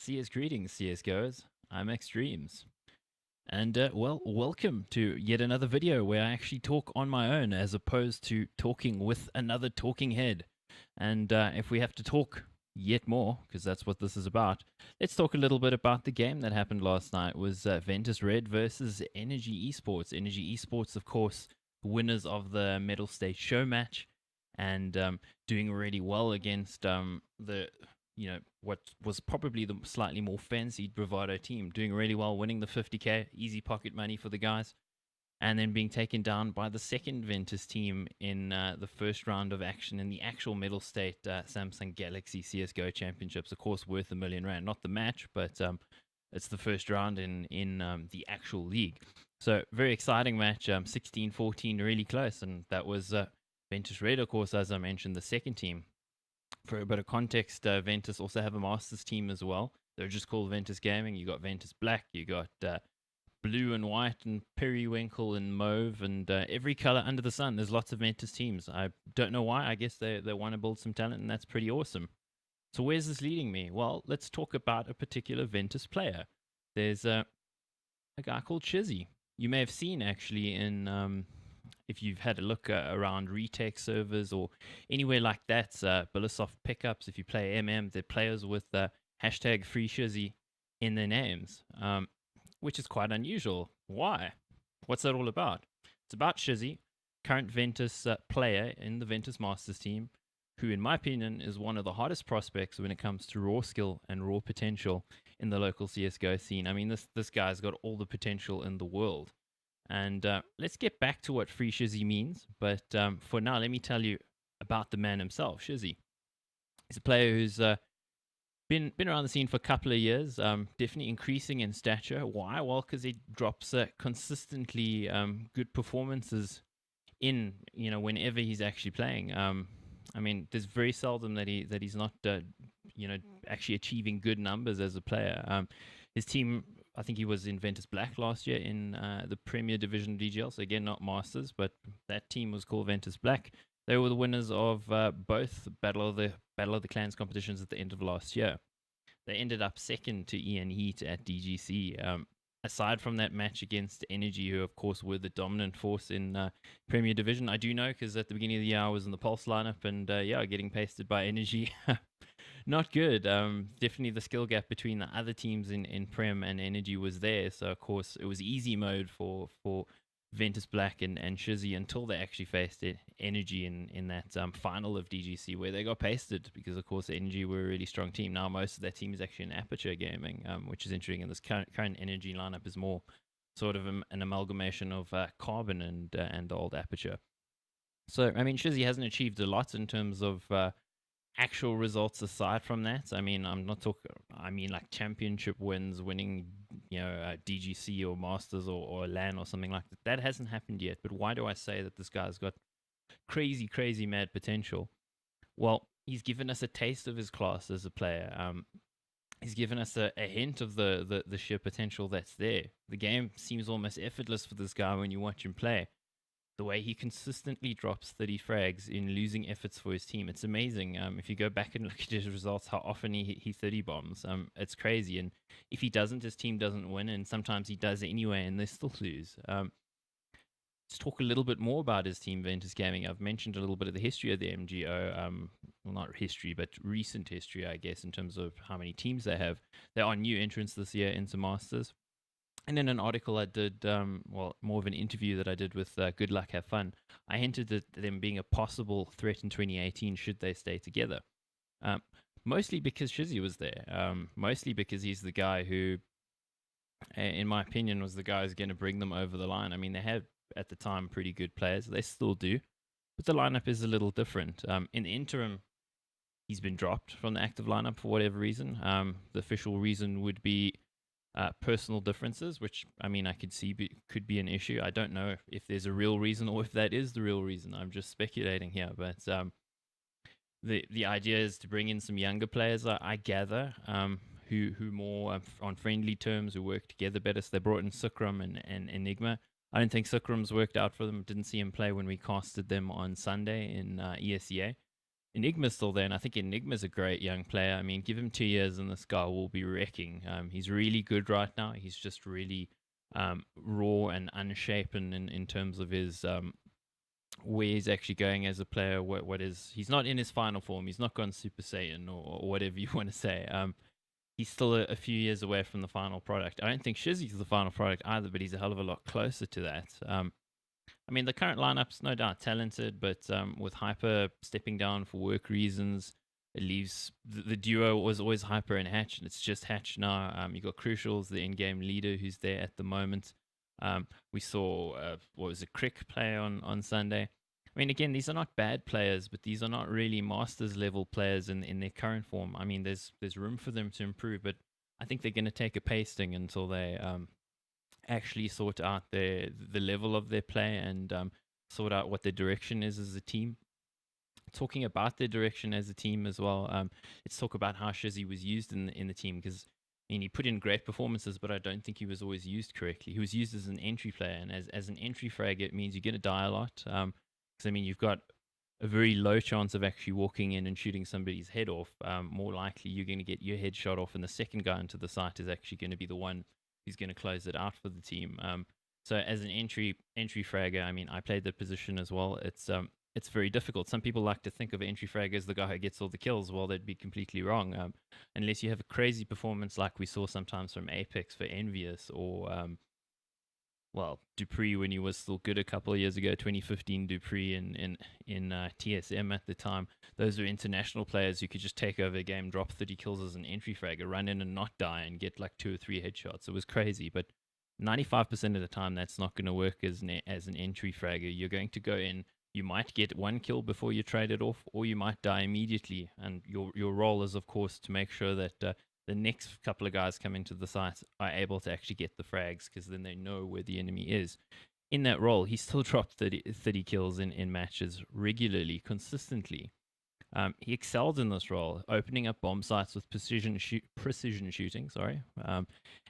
CS greetings, CSGOers. I'm Extremes. And welcome to yet another video where I actually talk on my own as opposed to talking with another talking head. And if we have to talk yet more, because that's what this is about, let's talk a little bit about the game that happened last night. It was Ventus Red versus Energy Esports. Energy Esports, of course, winners of the Medal State show match and doing really well against the what was probably the slightly more fancied bravado team, doing really well, winning the 50k, easy pocket money for the guys, and then being taken down by the second Ventus team in the first round of action in the actual Medal State Samsung Galaxy CS:GO Championships. Of course, worth £1,000,000, not the match, but it's the first round in the actual league. So very exciting match, 16-14, really close, and that was Ventus Red, of course, as I mentioned, the second team. For a bit of context, Ventus also have a Masters team as well. They're just called Ventus Gaming. You got Ventus Black, you got blue and white and periwinkle and mauve and every color under the sun. There's lots of Ventus teams. I don't know why. I guess they want to build some talent, and that's pretty awesome. So where's this leading me? Well, let's talk about a particular Ventus player. There's a guy called Shizzy. You may have seen actually in if you've had a look around retake servers or anywhere like that, Billisoft pickups, if you play they're players with hashtag free Shizzy in their names, which is quite unusual. Why? What's that all about? It's about Shizzy, current Ventus player in the Ventus Masters team, who, in my opinion, is one of the hottest prospects when it comes to raw skill and raw potential in the local CSGO scene. I mean, this guy's got all the potential in the world. And let's get back to what free Shizzy means. But for now, let me tell you about the man himself, Shizzy. He's a player who's been around the scene for a couple of years, definitely increasing in stature. Why? Well, because he drops consistently good performances in whenever he's actually playing. I mean, there's very seldom that he's not actually achieving good numbers as a player. His team, I think he was in Ventus Black last year in the Premier Division DGL. So again, not Masters, but that team was called Ventus Black. They were the winners of both Battle of the Clans competitions at the end of last year. They ended up second to Ian Heat at DGC. Aside from that match against Energy, who of course were the dominant force in Premier Division, I do know because at the beginning of the year I was in the Pulse lineup and getting pasted by Energy. Not good. Definitely the skill gap between the other teams in Prem and Energy was there. So of course it was easy mode for Ventus Black and Shizzy until they actually faced Energy in that final of DGC where they got pasted because of course Energy were a really strong team. Now most of that team is actually in Aperture Gaming, which is interesting. And this current Energy lineup is more sort of an amalgamation of Carbon and the old Aperture. So I mean Shizzy hasn't achieved a lot in terms of actual results aside from that. I mean, I'm not talking. I mean, like championship wins, winning, DGC or Masters or LAN or something like that. That hasn't happened yet. But why do I say that this guy's got crazy, crazy mad potential? Well, he's given us a taste of his class as a player. He's given us a hint of the sheer potential that's there. The game seems almost effortless for this guy when you watch him play. The way he consistently drops 30 frags in losing efforts for his team. It's amazing. If you go back and look at his results, how often he 30 bombs. It's crazy. And if he doesn't, his team doesn't win. And sometimes he does anyway, and they still lose. Let's talk a little bit more about his team, Ventus Gaming. I've mentioned a little bit of the history of the MGO. Well, not history, but recent history, I guess, in terms of how many teams they have. There are new entrants this year into Masters. And in an article I did, more of an interview that I did with Good Luck, Have Fun, I hinted at them being a possible threat in 2018 should they stay together. Mostly because Shizzy was there. Mostly because he's the guy who, in my opinion, was the guy who's going to bring them over the line. I mean, they had, at the time, pretty good players. They still do. But the lineup is a little different. In the interim, he's been dropped from the active lineup for whatever reason. The official reason would be personal differences, which I mean I could see could be an issue. I don't know if there's a real reason or if that is the real reason. I'm just speculating here, but the idea is to bring in some younger players. I gather who more on friendly terms, who work together better. So they brought in Sukram and Enigma. I don't think Sukram's worked out for them. Didn't see him play when we casted them on Sunday in ESEA. Enigma's still there, and I think Enigma's a great young player. I mean, give him 2 years, and this guy will be wrecking. He's really good right now. He's just really raw and unshapen in terms of his where he's actually going as a player. What is he's not in his final form. He's not gone Super Saiyan or whatever you want to say. He's still a few years away from the final product. I don't think Shizzy's the final product either, but he's a hell of a lot closer to that. I mean, the current lineup's no doubt talented, but with Hyper stepping down for work reasons, it leaves the duo was always Hyper and Hatch, and it's just Hatch now. You got Crucials, the in-game leader, who's there at the moment. We saw what was it, Crick play on Sunday. I mean, again, these are not bad players, but these are not really masters level players in their current form. I mean, there's room for them to improve, but I think they're going to take a pasting until they actually sort out the level of their play and sort out what their direction is as a team. Talking about their direction as a team as well, let's talk about how Shizzy was used in the team because I mean, he put in great performances, but I don't think he was always used correctly. He was used as an entry player, and as an entry frag, it means you're going to die a lot. Because I mean, you've got a very low chance of actually walking in and shooting somebody's head off. More likely, you're going to get your head shot off, and the second guy into the site is actually going to be the one who's going to close it out for the team. So as an entry fragger, I mean, I played the position as well. It's very difficult. Some people like to think of entry fragger as the guy who gets all the kills. Well, they'd be completely wrong. Unless you have a crazy performance like we saw sometimes from Apex for Envious or well, Dupree when he was still good a couple of years ago, 2015 Dupree in TSM at the time. Those were international players who could just take over a game, drop 30 kills as an entry fragger, run in and not die, and get like 2 or 3 headshots. It was crazy, but 95% of the time that's not going to work as an entry fragger. You're going to go in, you might get 1 kill before you trade it off, or you might die immediately. And your role is, of course, to make sure that the next couple of guys coming to the site are able to actually get the frags because then they know where the enemy is. In that role, he still dropped 30 kills in matches regularly, consistently. He excelled in this role, opening up bomb sites with precision shooting,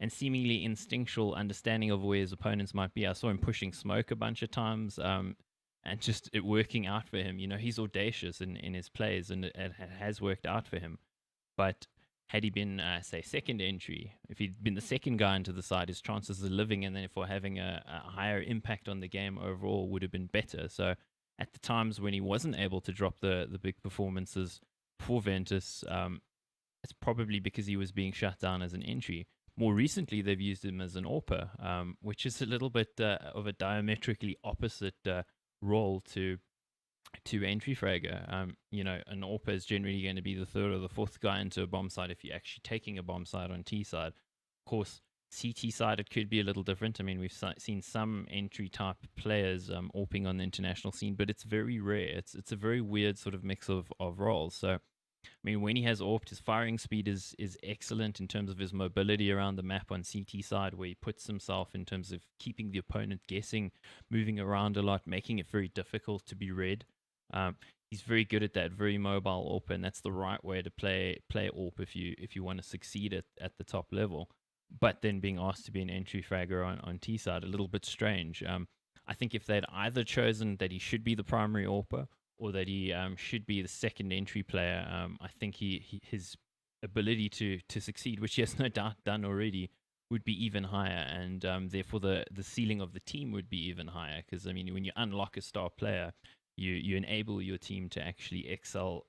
and seemingly instinctual understanding of where his opponents might be. I saw him pushing smoke a bunch of times, and just it working out for him. You know, he's audacious in his plays, and it has worked out for him. But had he been, say, second entry, if he'd been the second guy into the side, his chances of living and therefore having a higher impact on the game overall would have been better. So at the times when he wasn't able to drop the big performances for Ventus, it's probably because he was being shut down as an entry. More recently, they've used him as an AWPer, which is a little bit of a diametrically opposite role to entry fragger. You know, an AWPer is generally going to be the third or the fourth guy into a bomb site if you're actually taking a bomb site on T side. Of course, CT side, it could be a little different. I mean, we've seen some entry type players AWPing on the international scene, but it's very rare. It's a very weird sort of mix of roles. So, I mean, when he has AWPed, his firing speed is excellent in terms of his mobility around the map on CT side, where he puts himself in terms of keeping the opponent guessing, moving around a lot, making it very difficult to be read. He's very good at that, very mobile AWP, and that's the right way to play AWP if you want to succeed at the top level. But then being asked to be an entry fragger on T side, a little bit strange. I think if they'd either chosen that he should be the primary AWPer or that he should be the second entry player, I think his ability to succeed, which he has no doubt done already, would be even higher, and therefore the ceiling of the team would be even higher. Because I mean, when you unlock a star player, you enable your team to actually excel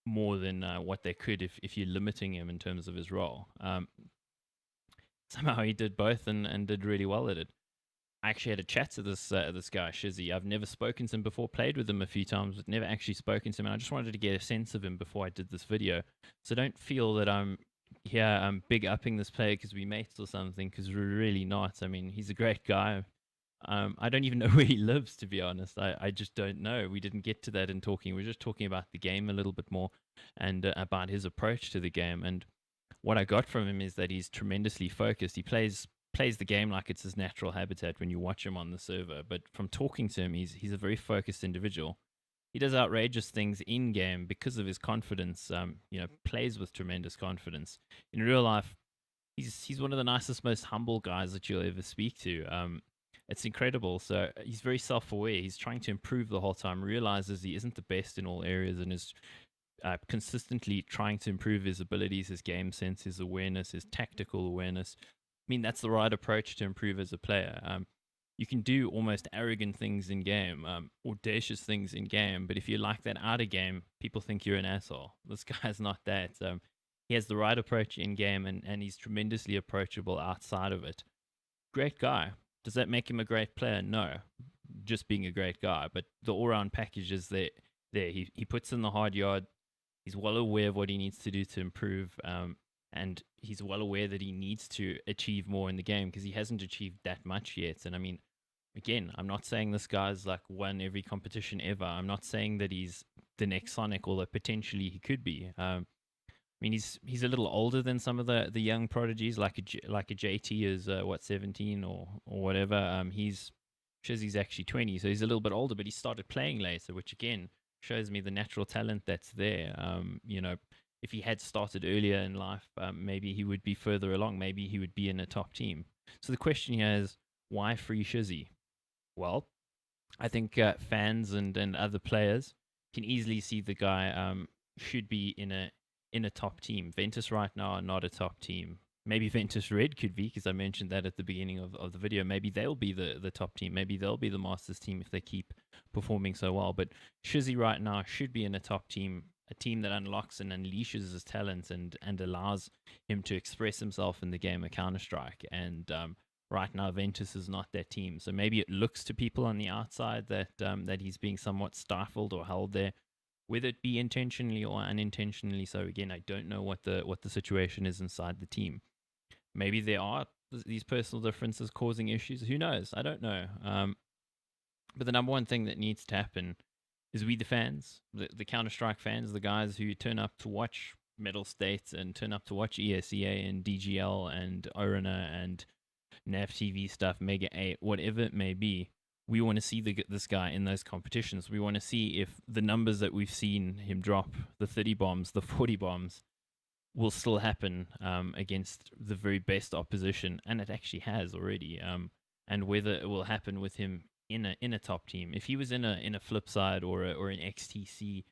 more than what they could if you're limiting him in terms of his role. Somehow he did both and did really well at it. I actually had a chat to this guy Shizzy. I've never spoken to him before, played with him a few times, but never actually spoken to him. And I just wanted to get a sense of him before I did this video. So don't feel that I'm big upping this player because we mates or something, because we're really not. I mean, he's a great guy. I don't even know where he lives, to be honest. I just don't know. We didn't get to that in talking. We were just talking about the game a little bit more and about his approach to the game. And what I got from him is that he's tremendously focused. He plays the game like it's his natural habitat when you watch him on the server. But from talking to him, he's a very focused individual. He does outrageous things in game because of his confidence. Plays with tremendous confidence. In real life, he's one of the nicest, most humble guys that you'll ever speak to. It's incredible. So he's very self-aware. He's trying to improve the whole time. Realizes he isn't the best in all areas, and is consistently trying to improve his abilities, his game sense, his awareness, his tactical awareness. I mean, that's the right approach to improve as a player. You can do almost arrogant things in game, audacious things in game, but if you like that out of game, people think you're an asshole. This guy's not that. He has the right approach in game, and he's tremendously approachable outside of it. Great guy. Does that make him a great player? No, just being a great guy. But the all-round package is there. He puts in the hard yard. He's well aware of what he needs to do to improve, and he's well aware that he needs to achieve more in the game because he hasn't achieved that much yet. And I mean, again, I'm not saying this guy's like won every competition ever. I'm not saying that he's the next Sonic, although potentially he could be. I mean, he's a little older than some of the young prodigies, like a JT is 17 or whatever. He's Shizzy's actually 20, so he's a little bit older, but he started playing later, which again shows me the natural talent that's there. If he had started earlier in life, maybe he would be further along. Maybe he would be in a top team. So the question here is, why free Shizzy? Well, I think fans and other players can easily see the guy should be in a top team. Ventus right now are not a top team. Maybe Ventus Red could be, because I mentioned that at the beginning of the video. Maybe they'll be the top team. Maybe they'll be the Masters team if they keep performing so well. But Shizzy right now should be in a top team, a team that unlocks and unleashes his talent and allows him to express himself in the game of Counter-Strike. And right now, Ventus is not that team. So maybe it looks to people on the outside that he's being somewhat stifled or held there, whether it be intentionally or unintentionally. So again, I don't know what the situation is inside the team. Maybe there are these personal differences causing issues. Who knows? I don't know. But the number one thing that needs to happen is we, the fans, the Counter-Strike fans, the guys who turn up to watch Metal States and turn up to watch ESEA and DGL and Orina and NAV TV stuff, Mega 8, whatever it may be. We want to see this guy in those competitions. We want to see if the numbers that we've seen him drop, the 30 bombs, the 40 bombs, will still happen against the very best opposition, and it actually has already. And whether it will happen with him in a top team. If he was in a flip side or an XTC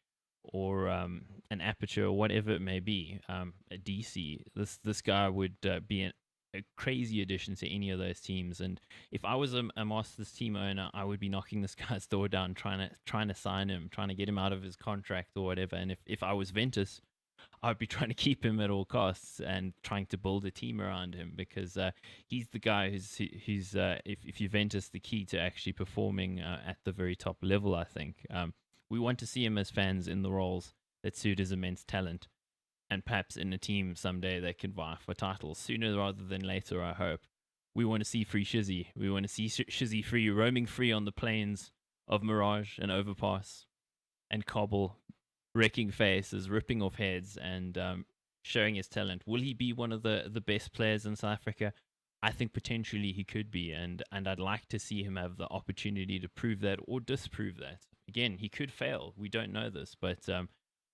or an Aperture or whatever it may be, a DC, this guy would be a crazy addition to any of those teams. And if I was a Masters team owner, I would be knocking this guy's door down, trying to sign him, trying to get him out of his contract or whatever. And if I was Ventus, I'd be trying to keep him at all costs and trying to build a team around him, because he's the guy who's if you Ventus, the key to actually performing at the very top level. I think we want to see him as fans in the roles that suit his immense talent, and perhaps in a team someday that can vie for titles sooner rather than later, I hope. We want to see free Shizzy. We want to see Shizzy free, roaming free on the plains of Mirage and Overpass and Cobble, wrecking faces, ripping off heads, and showing his talent. Will he be one of the best players in South Africa? I think potentially he could be, and I'd like to see him have the opportunity to prove that or disprove that. Again, he could fail. We don't know this, but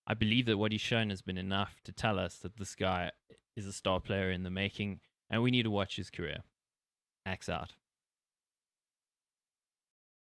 I believe that what he's shown has been enough to tell us that this guy is a star player in the making, and we need to watch his career. Axe out.